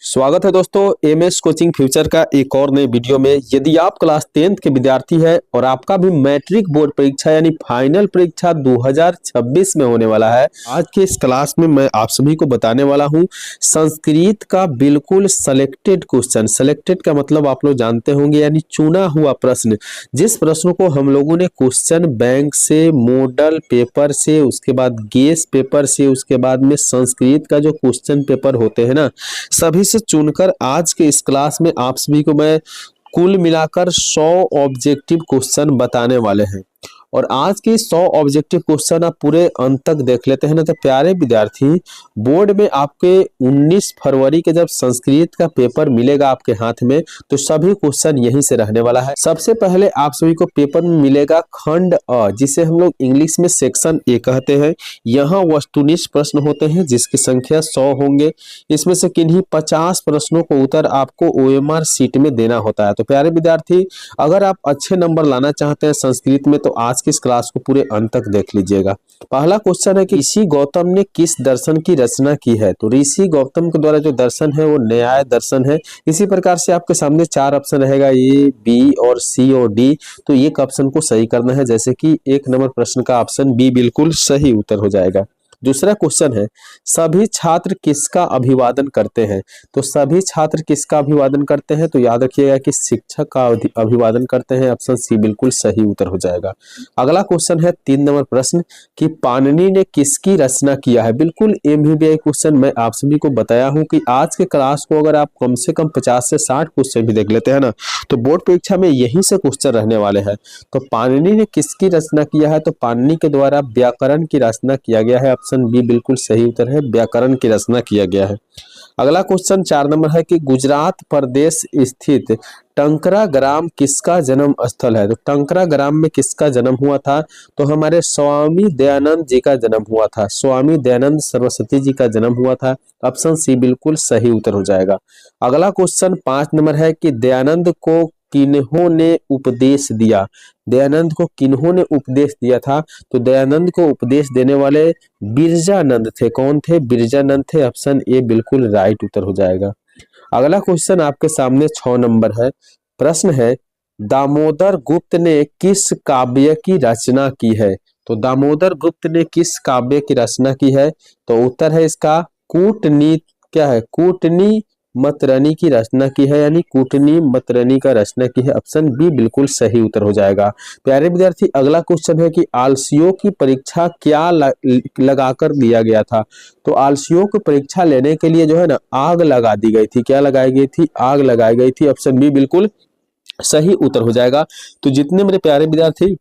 स्वागत है दोस्तों एमएस कोचिंग फ्यूचर का एक और नए वीडियो में। यदि आप क्लास 10th के विद्यार्थी हैं और आपका भी मैट्रिक बोर्ड परीक्षा यानी फाइनल परीक्षा 2026 में होने वाला है, आज के इस क्लास में मैं आप सभी को बताने वाला हूं संस्कृत का बिल्कुल सेलेक्टेड क्वेश्चन। सेलेक्टेड का मतलब आप लोग जानते होंगे, यानी चुना हुआ प्रश्न। जिस प्रश्नों को हम लोगों ने क्वेश्चन बैंक से, मॉडल पेपर से, उसके बाद गेस पेपर से, उसके बाद में संस्कृत का जो क्वेश्चन पेपर होते हैं ना, सभी से चुनकर आज के इस क्लास में आप सभी को मैं कुल मिलाकर 100 ऑब्जेक्टिव क्वेश्चन बताने वाले हैं। और आज के 100 ऑब्जेक्टिव क्वेश्चन आप पूरे अंत तक देख लेते हैं ना, तो प्यारे विद्यार्थी, बोर्ड में आपके 19 फरवरी के जब संस्कृत का पेपर मिलेगा आपके हाथ में, तो सभी क्वेश्चन यहीं से रहने वाला है। सबसे पहले आप सभी को पेपर में मिलेगा खंड अ, जिसे हम लोग इंग्लिश में सेक्शन ए कहते हैं। यहाँ वस्तुनिष्ठ प्रश्न होते हैं जिसकी संख्या 100 होंगे। इसमें से किन्हीं 50 प्रश्नों को उत्तर आपको OMR शीट में देना होता है। तो प्यारे विद्यार्थी, अगर आप अच्छे नंबर लाना चाहते हैं संस्कृत में, तो आज की इस क्लास को पूरे अंत तक देख लीजिएगा। पहला क्वेश्चन है कि ऋषि गौतम ने किस दर्शन की रचना की है। तो ऋषि गौतम के द्वारा जो दर्शन है वो न्याय दर्शन है। इसी प्रकार से आपके सामने 4 ऑप्शन रहेगा, ए, बी और सी और डी। तो एक ऑप्शन को सही करना है, जैसे कि 1 नंबर प्रश्न का ऑप्शन बी बिल्कुल सही उत्तर हो जाएगा। दूसरा क्वेश्चन है, सभी छात्र किसका अभिवादन करते हैं। तो सभी छात्र किसका अभिवादन करते हैं, तो याद रखिएगा कि शिक्षक का अभिवादन करते हैं। ऑप्शन सी बिल्कुल सही उत्तर हो जाएगा। अगला क्वेश्चन है 3 नंबर प्रश्न कि पाणिनि ने किसकी रचना किया है। बिल्कुल MBBI क्वेश्चन मैं आप सभी को बताया हूं कि आज के क्लास को अगर आप कम से कम 50 से 60 क्वेश्चन भी देख लेते हैं ना, तो बोर्ड परीक्षा में यहीं से क्वेश्चन रहने वाले हैं। तो पाणिनि ने किसकी रचना किया है, तो पाणिनि के द्वारा व्याकरण की रचना किया गया है। ऑप्शन बी बिल्कुल सही उत्तर है, व्याकरण की रचना किया गया है। अगला क्वेश्चन 4 नंबर है कि गुजरात प्रदेश स्थित टंकरा ग्राम किसका जन्म स्थल है। तो टंकरा ग्राम में किसका जन्म हुआ था, तो हमारे स्वामी दयानंद जी का जन्म हुआ था। स्वामी दयानंद सरस्वती जी का जन्म हुआ था। ऑप्शन सी बिल्कुल सही उत्तर हो जाएगा। अगला क्वेश्चन 5 नंबर है कि दयानंद को किन्होंने उपदेश दिया। दयानंद को किन्होंने उपदेश दिया था, तो दयानंद को उपदेश देने वाले बिरजानंद थे। कौन थे? बिरजानंद थे। ऑप्शन ए बिल्कुल राइट उत्तर हो जाएगा। अगला क्वेश्चन आपके सामने 6 नंबर है। प्रश्न है, दामोदर गुप्त ने किस काव्य की रचना की है। तो दामोदर गुप्त ने किस काव्य की रचना की है, तो उत्तर है इसका कूटनी मतरनी की रचना की है, यानी कूटनी मतरनी का रचना की है। ऑप्शन बी बिल्कुल सही उत्तर हो जाएगा। प्यारे विद्यार्थी, अगला क्वेश्चन है कि आलसियों की परीक्षा क्या लगाकर दिया गया था। तो आलसियों की परीक्षा लेने के लिए जो है ना, आग लगा दी गई थी। क्या लगाई गई थी? आग लगाई गई थी। ऑप्शन बी बिल्कुल सही उत्तर हो जाएगा। तो जितने मेरे प्यारे विद्यार्थी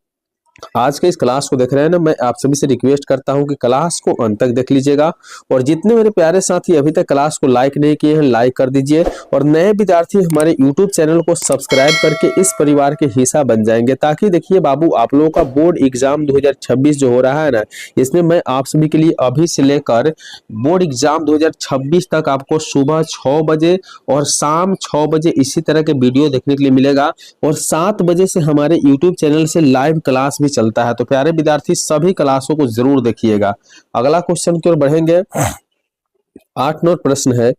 आज के इस क्लास को देख रहे हैं ना, मैं आप सभी से रिक्वेस्ट करता हूं कि क्लास को अंत तक देख लीजिएगा। और जितने मेरे प्यारे साथी अभी तक क्लास को लाइक नहीं किए हैं, लाइक कर दीजिए। और नए विद्यार्थी हमारे YouTube चैनल को सब्सक्राइब करके इस परिवार के हिस्सा बन जाएंगे, ताकि देखिए बाबू, आप लोगों का बोर्ड एग्जाम 2026 जो हो रहा है ना, इसमें मैं आप सभी के लिए अभी से लेकर बोर्ड एग्जाम 2026 तक आपको सुबह 6 बजे और शाम 6 बजे इसी तरह के वीडियो देखने के लिए मिलेगा। और 7 बजे से हमारे YouTube चैनल से लाइव क्लास भी चलता है। तो प्यारे विद्यार्थी, सभी क्लासों को जरूर देखिएगा। अगला क्वेश्चन की ओर बढ़ेंगे। 8 नंबर प्रश्न है,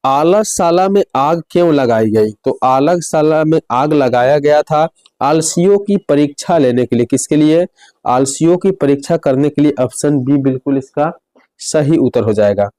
आलसशाला में आग क्यों लगाई गई। तो आलसशाला में आग लगाया गया था आलसियों की परीक्षा लेने के लिए। किसके लिए? आलसियों की परीक्षा करने के लिए। ऑप्शन बी बिल्कुल इसका सही उत्तर हो जाएगा।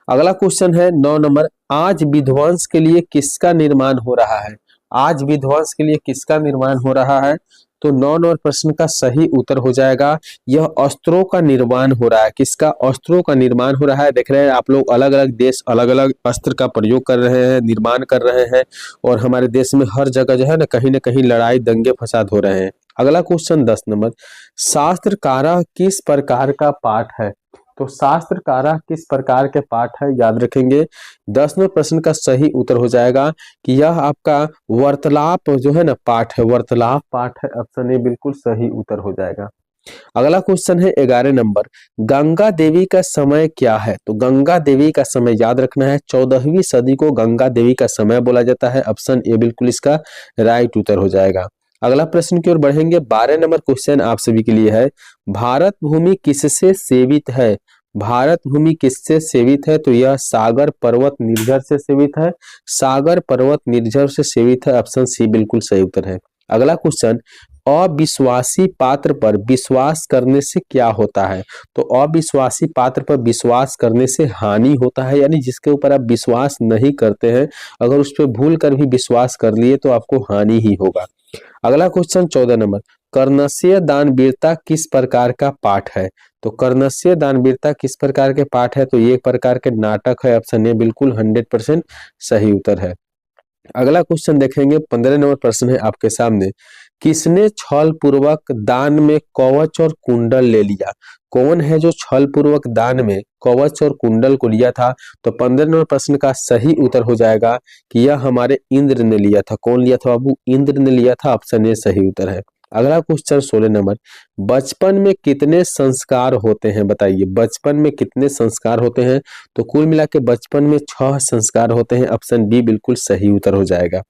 अगला क्वेश्चन है 9 नंबर, आज विध्वंस के लिए किसका निर्माण हो रहा है। आज विध्वंस के लिए किसका निर्माण हो रहा है, तो 9 नंबर प्रश्न का सही उत्तर हो जाएगा, यह अस्त्रों का निर्माण हो रहा है। किसका? अस्त्रों का निर्माण हो रहा है। देख रहे हैं आप लोग, अलग अलग देश अलग अलग अस्त्र का प्रयोग कर रहे हैं, निर्माण कर रहे हैं। और हमारे देश में हर जगह जो है ना कहीं लड़ाई दंगे फसाद हो रहे हैं। अगला क्वेश्चन 10 नंबर, शास्त्रकारा किस प्रकार का पाठ है। तो शास्त्रकारा किस प्रकार के पाठ है, याद रखेंगे। 10वें प्रश्न का सही उत्तर हो जाएगा कि यह आपका वार्तालाप जो है ना पाठ है, वार्तालाप पाठ है। ऑप्शन ए बिल्कुल सही उत्तर हो जाएगा। अगला क्वेश्चन है 11 नंबर, गंगा देवी का समय क्या है। तो गंगा देवी का समय याद रखना है, 14वीं सदी को गंगा देवी का समय बोला जाता है। ऑप्शन ए बिल्कुल इसका राइट उत्तर हो जाएगा। अगला प्रश्न की ओर बढ़ेंगे। 12 नंबर क्वेश्चन आप सभी के लिए है, भारत भूमि किससे सेवित है। भारत भूमि किससे सेवित है? तो यह सागर पर्वत निर्झर से सेवित है। सागर पर्वत निर्झर से सेवित है। ऑप्शन सी बिल्कुल सही उत्तर है। अगला क्वेश्चन, अविश्वासी पात्र पर विश्वास करने से क्या होता है? तो अविश्वासी पात्र पर विश्वास करने से हानि होता है, यानी जिसके ऊपर आप विश्वास नहीं करते हैं, अगर उस पर भूल कर भी विश्वास कर लिए तो आपको हानि ही होगा। अगला क्वेश्चन 14 नंबर, कर्णस्य दानवीरता किस प्रकार का पाठ है? तो कर्णस्य दानवीरता किस प्रकार के पाठ है? तो ये एक प्रकार के नाटक है। ऑप्शन ए बिल्कुल 100% सही उत्तर है। अगला क्वेश्चन देखेंगे, 15 नंबर प्रश्न है आपके सामने, किसने छल पूर्वक दान में कवच और कुंडल ले लिया? कौन है जो छल पूर्वक दान में कवच और कुंडल को लिया था? तो 15 नंबर प्रश्न का सही उत्तर हो जाएगा कि यह हमारे इंद्र ने लिया था। कौन लिया था बाबू? इंद्र ने लिया था। ऑप्शन ए सही उत्तर है। अगला क्वेश्चन 16 नंबर, बचपन में कितने संस्कार होते हैं? बताइए, बचपन में कितने संस्कार होते हैं? तो कुल मिला के बचपन में 6 संस्कार होते हैं। ऑप्शन बी बिल्कुल सही उत्तर हो जाएगा।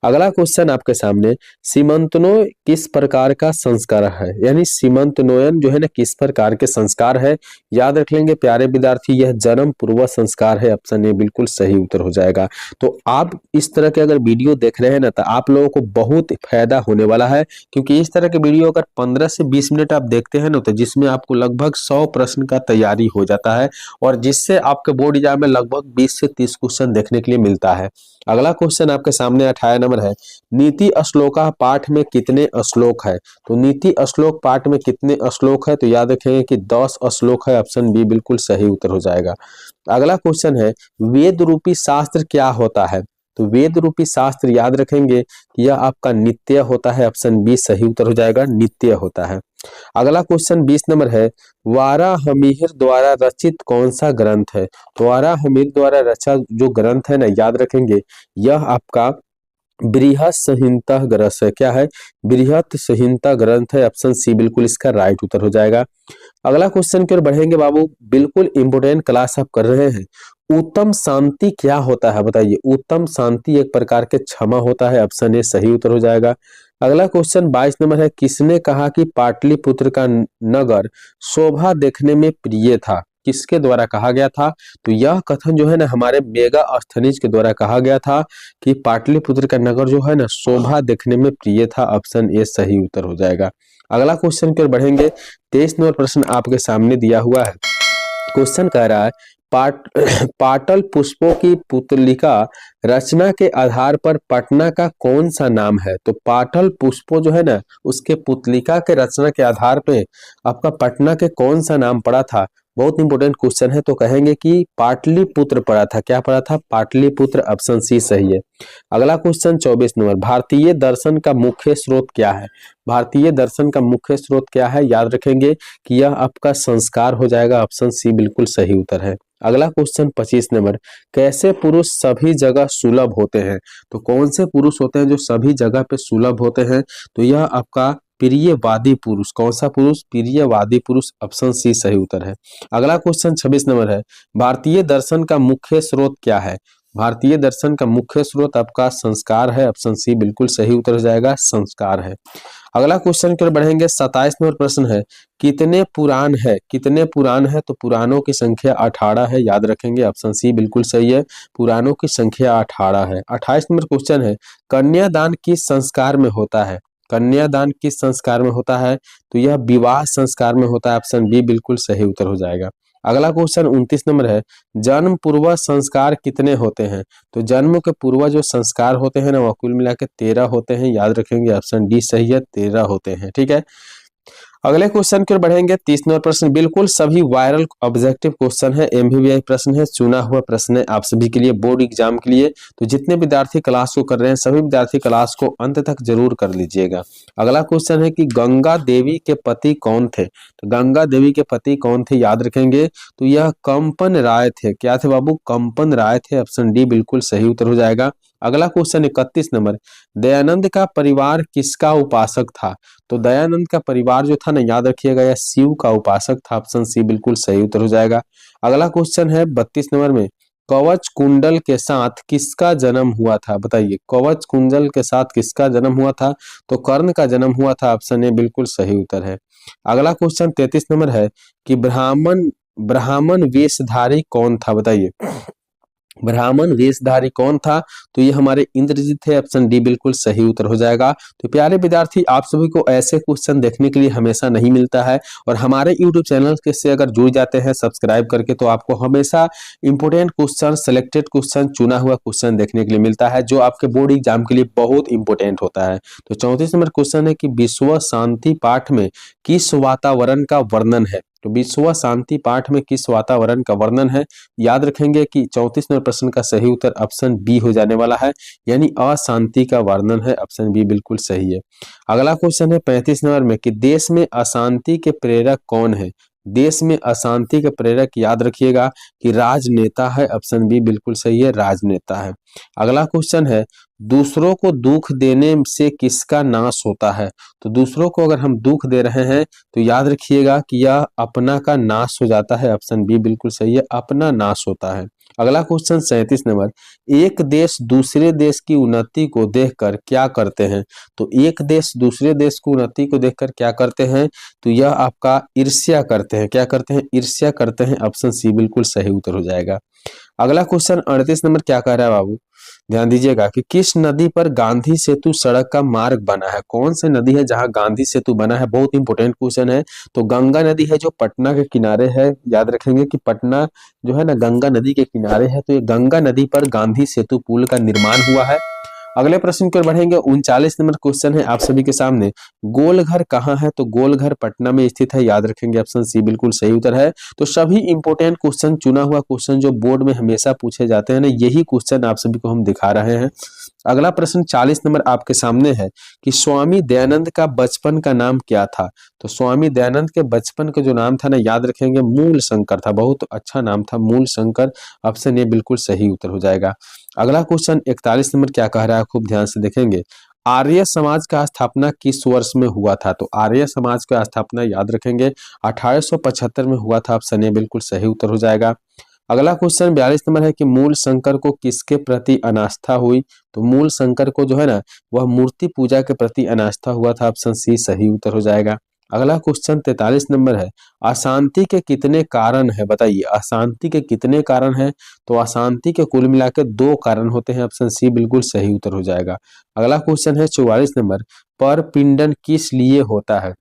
अगला क्वेश्चन आपके सामने, सीमंतनों किस प्रकार का संस्कार है? यानी सीमंतनोयन जो है ना किस प्रकार के संस्कार है? याद रख लेंगे प्यारे विद्यार्थी, यह जन्म पूर्व संस्कार है। ऑप्शन ए बिल्कुल सही उत्तर हो जाएगा। तो आप इस तरह के अगर वीडियो देख रहे हैं ना तो आप लोगों को बहुत फायदा होने वाला है, क्योंकि इस तरह के वीडियो अगर 15 से 20 मिनट आप देखते हैं ना तो जिसमें आपको लगभग 100 प्रश्न का तैयारी हो जाता है, और जिससे आपके बोर्ड एग्जाम में लगभग 20 से 30 क्वेश्चन देखने के लिए मिलता है। अगला क्वेश्चन आपके सामने 18 नंबर है, नीति श्लोका पाठ में कितने श्लोक है? तो नीति श्लोक पाठ में कितने श्लोक है? तो याद रखेंगे कि 10 श्लोक है। ऑप्शन बी बिल्कुल सही उत्तर हो जाएगा। अगला क्वेश्चन है, वेद रूपी शास्त्र क्या होता है? तो वेद रूपी शास्त्र याद रखेंगे कि यह आपका नित्य होता है। ऑप्शन बी सही उत्तर हो जाएगा, नित्य होता है। अगला क्वेश्चन 20 नंबर है, वाराहमिहिर द्वारा रचित कौन सा ग्रंथ है? तो वाराहमिहिर द्वारा रचा जो ग्रंथ है ना, याद रखेंगे यह आपका बृहत संहिता ग्रंथ है। क्या है? बृहत संहिता ग्रंथ है। ऑप्शन सी बिल्कुल इसका राइट उत्तर हो जाएगा। अगला क्वेश्चन की ओर बढ़ेंगे बाबू, बिल्कुल इंपोर्टेंट क्लास आप कर रहे हैं। उत्तम शांति क्या होता है? बताइए, उत्तम शांति एक प्रकार के क्षमा होता है। ऑप्शन ए सही उत्तर हो जाएगा। अगला क्वेश्चन 22 नंबर है, किसने कहा कि पाटलिपुत्र का नगर शोभा देखने में प्रिय था? किसके द्वारा कहा गया था? तो यह कथन जो है ना हमारे मेगास्थनीज के द्वारा कहा गया था कि पाटलिपुत्र का नगर जो है ना शोभा देखने में प्रिय था। ऑप्शन ए सही उत्तर हो जाएगा। अगला क्वेश्चन की ओर बढ़ेंगे, 23 नंबर प्रश्न आपके सामने दिया हुआ है। क्वेश्चन कह रहा है, पाटल पुष्पों की पुतलिका रचना के आधार पर पटना का कौन सा नाम है? तो पाटल पुष्पों जो है ना उसके पुतलिका के रचना के आधार पे आपका पटना के कौन सा नाम पड़ा था? बहुत इंपॉर्टेंट क्वेश्चन है। तो कहेंगे कि पाटलिपुत्र पड़ा था। क्या पड़ा था? पाटलिपुत्र। ऑप्शन सी सही है। अगला क्वेश्चन 24 नंबर, भारतीय दर्शन का मुख्य स्रोत क्या है? भारतीय दर्शन का मुख्य स्रोत क्या है? याद रखेंगे कि यह आपका संस्कार हो जाएगा। ऑप्शन सी बिल्कुल सही उत्तर है। अगला क्वेश्चन 25 नंबर, कैसे पुरुष सभी जगह सुलभ होते हैं? तो कौन से पुरुष होते हैं जो सभी जगह पे सुलभ होते हैं? तो यह आपका प्रियवादी पुरुष। कौन सा पुरुष? प्रियवादी पुरुष। ऑप्शन सी सही उत्तर है। अगला क्वेश्चन 26 नंबर है, भारतीय दर्शन का मुख्य स्रोत क्या है? भारतीय दर्शन का मुख्य स्रोत आपका संस्कार है। ऑप्शन सी बिल्कुल सही उत्तर हो जाएगा, संस्कार है। अगला क्वेश्चन की ओर बढ़ेंगे, 27 नंबर प्रश्न है, कितने पुराण है? कितने पुराण है? तो पुराणों की संख्या 18 है। याद रखेंगे। ऑप्शन सी बिल्कुल सही है, पुराणों की संख्या 18 है। 28 नंबर क्वेश्चन है, कन्यादान किस संस्कार में होता है? कन्यादान किस संस्कार में होता है? तो यह विवाह संस्कार में होता है। ऑप्शन बी बिल्कुल सही उत्तर हो जाएगा। अगला क्वेश्चन 29 नंबर है, जन्म पूर्व संस्कार कितने होते हैं? तो जन्म के पूर्व जो संस्कार होते हैं ना वह कुल मिला के 13 होते हैं। याद रखेंगे। ऑप्शन डी सही है, 13 होते हैं। ठीक है। अगले क्वेश्चन की ओर बढ़ेंगे, 30 नंबर प्रश्न, बिल्कुल सभी वायरल ऑब्जेक्टिव क्वेश्चन है, एमवीआई प्रश्न है, चुना हुआ प्रश्न है आप सभी के लिए बोर्ड एग्जाम के लिए। तो जितने विद्यार्थी क्लास को कर रहे हैं सभी विद्यार्थी क्लास को अंत तक जरूर कर लीजिएगा। अगला क्वेश्चन है कि गंगा देवी के पति कौन थे? तो गंगा देवी के पति कौन थे? याद रखेंगे तो यह कंपन राय थे। क्या थे बाबू? कंपन राय थे। ऑप्शन डी बिल्कुल सही उत्तर हो जाएगा। अगला क्वेश्चन 31 नंबर, दयानंद का परिवार किसका उपासक था? तो दयानंद का परिवार जो था ना, याद रखिएगा यह शिव का उपासक था। ऑप्शन सी बिल्कुल सही उत्तर हो जाएगा। अगला क्वेश्चन है 32 नंबर में, कवच कुंडल के साथ किसका जन्म हुआ था? बताइए, कवच कुंडल के साथ किसका जन्म हुआ था? तो कर्ण का जन्म हुआ था। ऑप्शन ए बिल्कुल सही उत्तर है। अगला क्वेश्चन 33 नंबर है कि ब्राह्मण वेशधारी कौन था, बताइए ब्राह्मण वेशधारी कौन था? तो ये हमारे इंद्रजीत थे। ऑप्शन डी बिल्कुल सही उत्तर हो जाएगा। तो प्यारे विद्यार्थी, आप सभी को ऐसे क्वेश्चन देखने के लिए हमेशा नहीं मिलता है, और हमारे यूट्यूब चैनल के से अगर जुड़ जाते हैं सब्सक्राइब करके, तो आपको हमेशा इंपोर्टेंट क्वेश्चन, सेलेक्टेड क्वेश्चन, चुना हुआ क्वेश्चन देखने के लिए मिलता है, जो आपके बोर्ड एग्जाम के लिए बहुत इंपोर्टेंट होता है। तो 34 नंबर क्वेश्चन है कि विश्व शांति पाठ में किस वातावरण का वर्णन है? तो विश्व शांति पाठ में किस वातावरण का वर्णन है? याद रखेंगे कि 34 नंबर प्रश्न का सही उत्तर ऑप्शन बी हो जाने वाला है, यानी अशांति का वर्णन है। ऑप्शन बी बिल्कुल सही है। अगला क्वेश्चन है 35 नंबर में कि देश में अशांति के प्रेरक कौन है? देश में अशांति के प्रेरक याद रखिएगा कि राजनेता है। ऑप्शन बी बिल्कुल सही है, राजनेता है। अगला क्वेश्चन है दूसरों को दुख देने से किसका नाश होता है? तो दूसरों को अगर हम दुख दे रहे हैं तो याद रखिएगा कि यह अपना का नाश हो जाता है। ऑप्शन बी बिल्कुल सही है, अपना नाश होता है। अगला क्वेश्चन 37 नंबर, एक देश दूसरे देश की उन्नति को देखकर क्या करते हैं? तो एक देश दूसरे देश की उन्नति को देखकर क्या करते हैं? तो यह आपका ईर्ष्या करते हैं। क्या करते हैं? ईर्ष्या करते हैं। ऑप्शन सी बिल्कुल सही उत्तर हो जाएगा। अगला क्वेश्चन 38 नंबर क्या कह रहा है बाबू, ध्यान दीजिएगा कि किस नदी पर गांधी सेतु सड़क का मार्ग बना है? कौन सी नदी है जहां गांधी सेतु बना है? बहुत इंपॉर्टेंट क्वेश्चन है। तो गंगा नदी है, जो पटना के किनारे है। याद रखेंगे कि पटना जो है ना गंगा नदी के किनारे है, तो ये गंगा नदी पर गांधी सेतु पुल का निर्माण हुआ है। अगले प्रश्न की ओर बढ़ेंगे। 39 नंबर क्वेश्चन है आप सभी के सामने, गोलघर कहाँ है? तो गोलघर पटना में स्थित है। याद रखेंगे ऑप्शन सी बिल्कुल सही उत्तर है। तो सभी इंपोर्टेंट क्वेश्चन, चुना हुआ क्वेश्चन जो बोर्ड में हमेशा पूछे जाते हैं ना, यही क्वेश्चन आप सभी को हम दिखा रहे हैं। अगला प्रश्न 40 नंबर आपके सामने है कि स्वामी दयानंद का बचपन का नाम क्या था? तो स्वामी दयानंद के बचपन का जो नाम था ना, याद रखेंगे मूल शंकर था। बहुत अच्छा नाम था, मूल शंकर। ऑप्शन ए बिल्कुल सही उत्तर हो जाएगा। अगला क्वेश्चन 41 नंबर क्या कह रहा है, खूब ध्यान से देखेंगे। आर्य समाज का स्थापना किस वर्ष में हुआ था? तो आर्य समाज का स्थापना याद रखेंगे 1875 में हुआ था। ऑप्शन ए बिल्कुल सही उत्तर हो जाएगा। अगला क्वेश्चन 42 नंबर है कि मूल शंकर को किसके प्रति अनास्था हुई? तो मूल शंकर को जो है ना, वह मूर्ति पूजा के प्रति अनास्था हुआ था। ऑप्शन सी सही उत्तर हो जाएगा। अगला क्वेश्चन 43 नंबर है, अशांति के कितने कारण है? बताइए अशांति के कितने कारण है? तो अशांति के कुल मिलाकर 2 कारण होते हैं। ऑप्शन सी बिल्कुल सही उत्तर हो जाएगा। अगला क्वेश्चन है 44 नंबर, परपिंडन किस लिए होता है?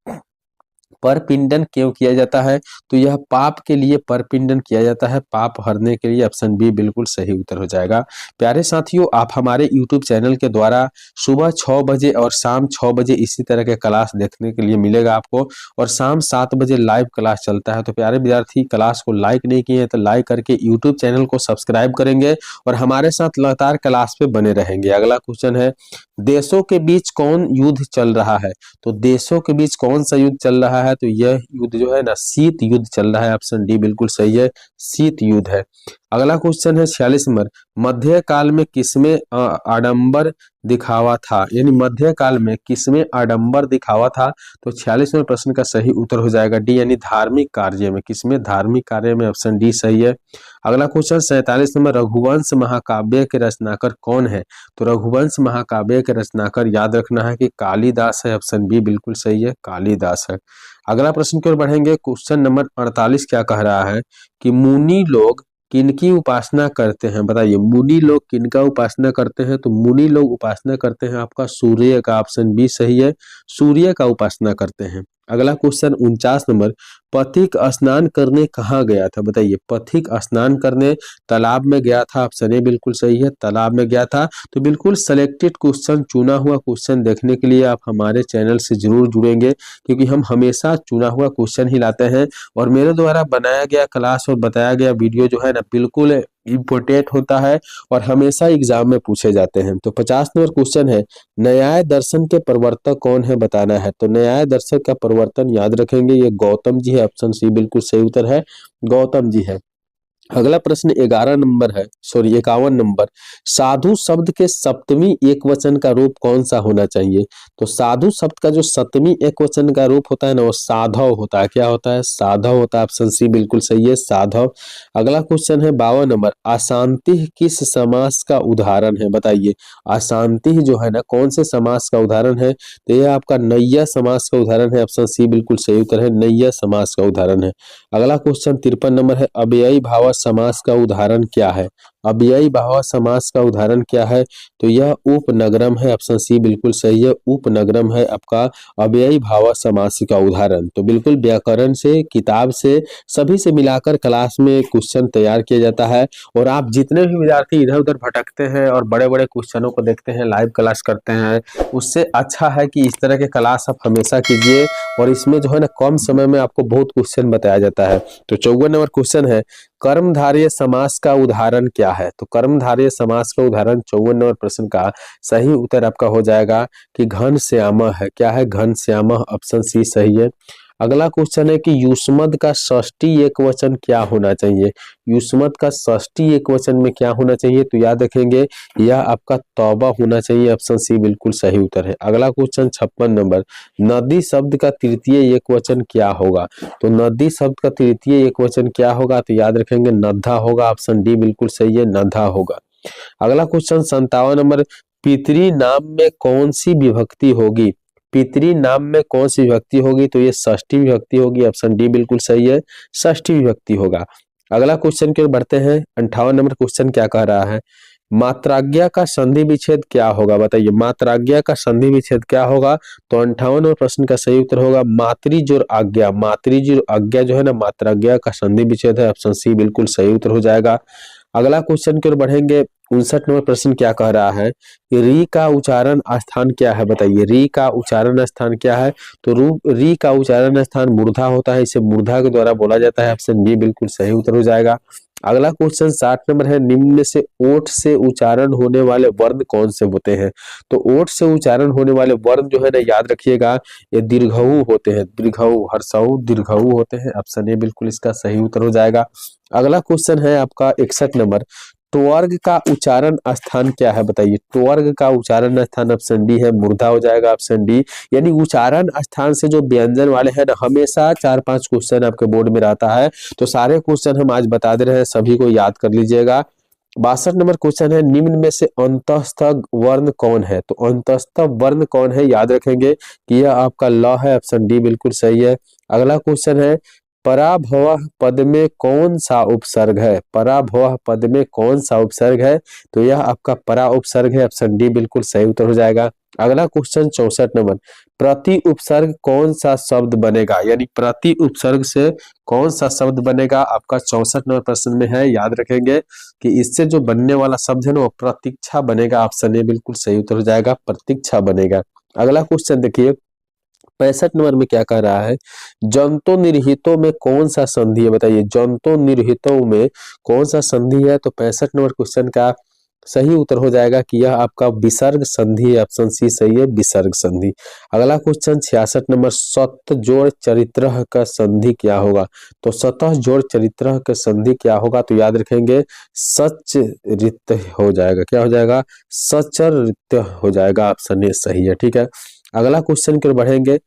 परपिंडन क्यों किया जाता है? तो यह पाप के लिए परपिंडन किया जाता है, पाप हरने के लिए। ऑप्शन बी बिल्कुल सही उत्तर हो जाएगा। प्यारे साथियों, आप हमारे YouTube चैनल के द्वारा सुबह 6 बजे और शाम 6 बजे इसी तरह के क्लास देखने के लिए मिलेगा आपको, और शाम 7 बजे लाइव क्लास चलता है। तो प्यारे विद्यार्थी, क्लास को लाइक नहीं किए तो लाइक करके YouTube चैनल को सब्सक्राइब करेंगे और हमारे साथ लगातार क्लास पे बने रहेंगे। अगला क्वेश्चन है, देशों के बीच कौन युद्ध चल रहा है? तो देशों के बीच कौन सा युद्ध चल रहा है? तो यह युद्ध जो है ना, शीत युद्ध चल रहा है। ऑप्शन डी बिल्कुल सही है, शीत युद्ध है। अगला क्वेश्चन है 46 नंबर, मध्य काल में किसमें आडंबर दिखावा था? यानी मध्य काल में किसमें आडंबर दिखावा था? तो 46 नंबर प्रश्न का सही उत्तर हो जाएगा डी, यानी धार्मिक कार्य में। किसमें? धार्मिक कार्य में। ऑप्शन डी सही है। अगला क्वेश्चन 47 नंबर, रघुवंश महाकाव्य के रचनाकर कौन है? तो रघुवंश महाकाव्य के रचनाकर याद रखना है कि कालिदास है। ऑप्शन बी बिल्कुल सही है, कालिदास है। अगला प्रश्न की ओर बढ़ेंगे। क्वेश्चन नंबर 48 क्या कह रहा है कि मुनि लोग किनकी उपासना करते हैं? बताइए मुनि लोग किनका उपासना करते हैं? तो मुनि लोग उपासना करते हैं आपका सूर्य का। ऑप्शन बी सही है, सूर्य का उपासना करते हैं। अगला क्वेश्चन 49 नंबर, पथिक स्नान करने कहाँ गया था? बताइए पथिक स्नान करने तालाब में गया था। ऑप्शन ए बिल्कुल सही है, तालाब में गया था। तो बिल्कुल सेलेक्टेड क्वेश्चन, चुना हुआ क्वेश्चन देखने के लिए आप हमारे चैनल से जरूर जुड़ेंगे, क्योंकि हम हमेशा चुना हुआ क्वेश्चन ही लाते हैं, और मेरे द्वारा बनाया गया क्लास और बताया गया वीडियो जो है ना, बिल्कुल इम्पोर्टेंट होता है और हमेशा एग्जाम में पूछे जाते हैं। तो 50 नंबर क्वेश्चन है, न्याय दर्शन के प्रवर्तक कौन है? बताना है। तो न्याय दर्शन का प्रवर्तन याद रखेंगे, ये गौतम जी है। ऑप्शन सी बिल्कुल सही उत्तर है, गौतम जी है। अगला प्रश्न 11 नंबर है, सॉरी 51 नंबर। साधु शब्द के सप्तमी एक वचन का रूप कौन सा होना चाहिए? तो साधु शब्द का जो सप्तमी एक वचन का रूप होता है ना, वो साधव होता है। क्या होता है? साधव होता है। ऑप्शन सी बिल्कुल सही है, साधव। अगला क्वेश्चन है 52 नंबर। अशांति किस समास का उदाहरण है? बताइए। अशांति जो है ना, कौन से समास का उदाहरण है? तो यह आपका नैया समास का उदाहरण है। ऑप्शन सी बिल्कुल सही उत्तर है, नैया समास का उदाहरण है। अगला क्वेश्चन 53 नंबर है। अव्ययी भाव समास का उदाहरण क्या है? अव्ययी भाव समास का उदाहरण क्या है? तो यह उपनगरम है। ऑप्शन सी बिल्कुल सही है, उपनगरम है आपका अव्ययी भाव समास का उदाहरण। तो बिल्कुल व्याकरण से, किताब से, सभी से मिलाकर क्लास में क्वेश्चन तैयार किया जाता है। और आप जितने भी विद्यार्थी इधर उधर भटकते हैं और बड़े बड़े क्वेश्चनों को देखते हैं, लाइव क्लास करते हैं, उससे अच्छा है कि इस तरह के क्लास आप हमेशा कीजिए। और इसमें जो है ना, कम समय में आपको बहुत क्वेश्चन बताया जाता है। तो 54 नंबर क्वेश्चन है, कर्मधारय समास का उदाहरण क्या है? तो कर्मधारय समास का उदाहरण 54 नंबर प्रश्न का सही उत्तर आपका हो जाएगा कि घनश्यामः है। क्या है? घनश्यामः। ऑप्शन सी सही है। अगला क्वेश्चन है कि युष्मद का षष्ठी एक वचन क्या होना चाहिए? युष्मद का षष्ठी एक वचन में क्या होना चाहिए? तो याद रखेंगे, यह आपका तौबा होना चाहिए। ऑप्शन सी बिल्कुल सही उत्तर है। अगला क्वेश्चन 56 नंबर। नदी शब्द का तृतीय एक वचन क्या होगा? तो नदी शब्द का तृतीय एक वचन क्या होगा? तो याद रखेंगे, नद्धा होगा। ऑप्शन डी बिल्कुल सही है, नद्धा होगा। अगला क्वेश्चन 57 नंबर। पितरी नाम में कौन सी विभक्ति होगी? पितरी नाम में कौन सी विभक्ति होगी? तो ये षष्ठी विभक्ति होगी। ऑप्शन डी बिल्कुल सही है, षष्ठी विभक्ति होगा। अगला क्वेश्चन की ओर बढ़ते हैं। 58 नंबर क्वेश्चन क्या कह रहा है? मात्राज्ञा का संधि विच्छेद क्या होगा? बताइए, मात्राज्ञा का संधि विच्छेद क्या होगा? तो 58 नंबर प्रश्न का सही उत्तर होगा मातृजोर आज्ञा। मातृजोर आज्ञा जो है ना, मात्राज्ञा का संधि विच्छेद है। ऑप्शन सी बिल्कुल सही उत्तर हो जाएगा। अगला क्वेश्चन की ओर बढ़ेंगे। 59 नंबर प्रश्न क्या कह रहा है कि री का उच्चारण स्थान क्या है? बताइए, री का उच्चारण स्थान क्या है? तो री का उच्चारण स्थान मूर्धा होता है, इसे मूर्धा के द्वारा बोला जाता है। ऑप्शन बी बिल्कुल सही उत्तर हो जाएगा। अगला क्वेश्चन 60 नंबर है। निम्न में से ओठ से उच्चारण होने वाले वर्ण कौन से होते हैं? तो ओठ से उच्चारण होने वाले वर्ण जो है ना, याद रखिएगा, ये दीर्घऊ होते हैं। दीर्घऊ, हर्षऊ, दीर्घऊ होते हैं। ऑप्शन ए बिल्कुल इसका सही उत्तर हो जाएगा। अगला क्वेश्चन है आपका 61 नंबर। ट्वर्ग का उच्चारण स्थान क्या है? बताइए, ट्वर्ग का उच्चारण स्थान ऑप्शन डी है, मूर्धा हो जाएगा। ऑप्शन डी, यानी उच्चारण स्थान से जो व्यंजन वाले हैं ना, हमेशा 4-5 क्वेश्चन आपके बोर्ड में रहता है। तो सारे क्वेश्चन हम आज बता दे रहे हैं, सभी को याद कर लीजिएगा। 62 नंबर क्वेश्चन है। निम्न में से अंतस्थ वर्ण कौन है? तो अंतस्थ वर्ण कौन है? याद रखेंगे कि यह आपका ल है। ऑप्शन डी बिल्कुल सही है। अगला क्वेश्चन है, पराभव पद में कौन सा उपसर्ग है? पराभव पद में कौन सा उपसर्ग है? तो यह आपका परा उपसर्ग है। ऑप्शन डी बिल्कुल सही उत्तर हो जाएगा। अगला क्वेश्चन 64 नंबर। प्रति उपसर्ग कौन सा शब्द बनेगा? यानी प्रति उपसर्ग से कौन सा शब्द बनेगा? आपका 64 नंबर प्रश्न में है। याद रखेंगे कि इससे जो बनने वाला शब्द है ना, वो प्रतीक्षा बनेगा। ऑप्शन ए बिल्कुल सही उत्तर हो जाएगा, प्रतीक्षा बनेगा। अगला क्वेश्चन देखिए, 65 नंबर में क्या कह रहा है? जंतो निर्हितों में कौन सा संधि है? बताइए, जंतो निर्हितों में कौन सा संधि है? तो 65 नंबर क्वेश्चन का सही उत्तर हो जाएगा कि यह आपका विसर्ग संधि है। ऑप्शन सी सही है, विसर्ग संधि। अगला क्वेश्चन 66 नंबर। सत जोड़ चरित्र का संधि क्या होगा? तो सतह जोड़ चरित्र का संधि क्या होगा? तो याद रखेंगे, सचरित हो जाएगा। क्या हो जाएगा? सचरित हो जाएगा। ऑप्शन ए सही है, ठीक है। अगला क्वेश्चन की ओर बढ़ेंगे।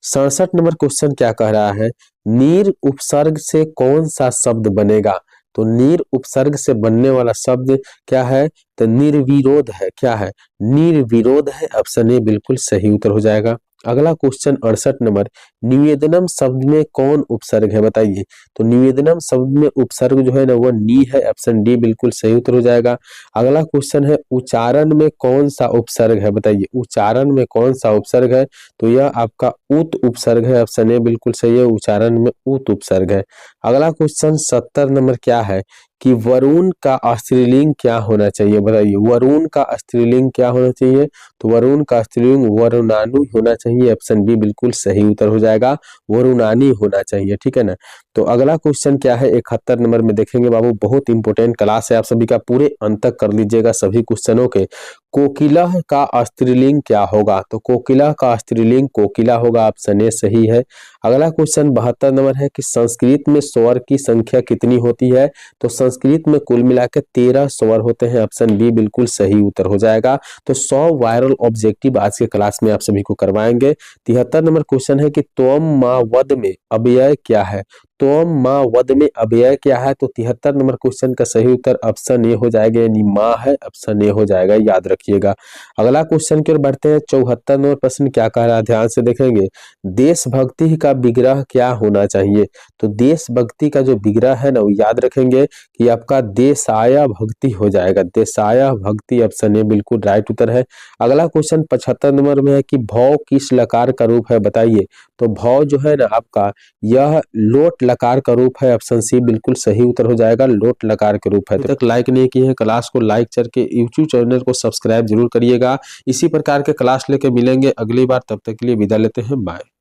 67 नंबर क्वेश्चन क्या कह रहा है? नीर उपसर्ग से कौन सा शब्द बनेगा? तो नीर उपसर्ग से बनने वाला शब्द क्या है? तो निर्विरोध है। क्या है? निर्विरोध है। ऑप्शन ए बिल्कुल सही उत्तर हो जाएगा। अगला क्वेश्चन 68 नंबर। निवेदनम शब्द में कौन उपसर्ग है? बताइए, तो निवेदनम शब्द में उपसर्ग जो है ना, वो नी है। ऑप्शन डी बिल्कुल सही उत्तर हो जाएगा। अगला क्वेश्चन है, उच्चारण में कौन सा उपसर्ग है? बताइए, उच्चारण में कौन सा उपसर्ग है? तो यह आपका उत उपसर्ग है। ऑप्शन ए बिल्कुल सही है, उच्चारण में उत उपसर्ग है। अगला क्वेश्चन 70 नंबर क्या है कि वरुण का स्त्रीलिंग क्या होना चाहिए? बताइए, वरुण का स्त्रीलिंग क्या होना चाहिए? तो वरुण का स्त्रीलिंग वरुणानु होना चाहिए। ऑप्शन बी बिल्कुल सही उत्तर हो जाएगा, वरुणानी होना चाहिए, ठीक है ना। तो अगला क्वेश्चन क्या है 71 नंबर में देखेंगे बाबू, बहुत इंपॉर्टेंट क्लास है, आप सभी का पूरे अंत तक कर लीजिएगा सभी क्वेश्चनों के। कोकिला का स्त्रीलिंग क्या होगा? तो कोकिला का स्त्रीलिंग कोकिला होगा, ऑप्शन ए सही है। अगला क्वेश्चन 72 नंबर है कि संस्कृत में स्वर की संख्या कितनी होती है? तो संस्कृत में कुल मिलाकर 13 स्वर होते हैं, ऑप्शन बी बिल्कुल सही उत्तर हो जाएगा। तो 100 वायरल ऑब्जेक्टिव आज के क्लास में आप सभी को करवाएंगे। 73 नंबर क्वेश्चन है कि त्वम मां वद में अव्यय क्या है? त्वम मां वद में अव्यय क्या है? तो 73 नंबर क्वेश्चन का सही उत्तर ऑप्शन ए हो जाएगा, यानी मां है, ऑप्शन ए हो जाएगा, याद रखिएगा। अगला क्वेश्चन की ओर बढ़ते हैं। 74 नंबर प्रश्न क्या कह रहा है, ध्यान से देखेंगे। देशभक्ति का विग्रह क्या होना चाहिए? तो देशभक्ति का जो विग्रह है ना, वो याद रखेंगे कि आपका देशाया भक्ति हो जाएगा, देशाया भक्ति, ऑप्शन ए बिल्कुल राइट उत्तर है। अगला क्वेश्चन 75 नंबर में है कि भौ किस लकार का रूप है, बताइए। तो भौ जो है ना आपका, यह लोट लकार का रूप है, ऑप्शन सी बिल्कुल सही उत्तर हो जाएगा, लोट लकार के रूप है। तो तक लाइक नहीं किए हैं, क्लास को लाइक करके यूट्यूब चैनल को सब्सक्राइब जरूर करिएगा। इसी प्रकार के क्लास लेके मिलेंगे अगली बार, तब तक के लिए विदा लेते हैं, बाय।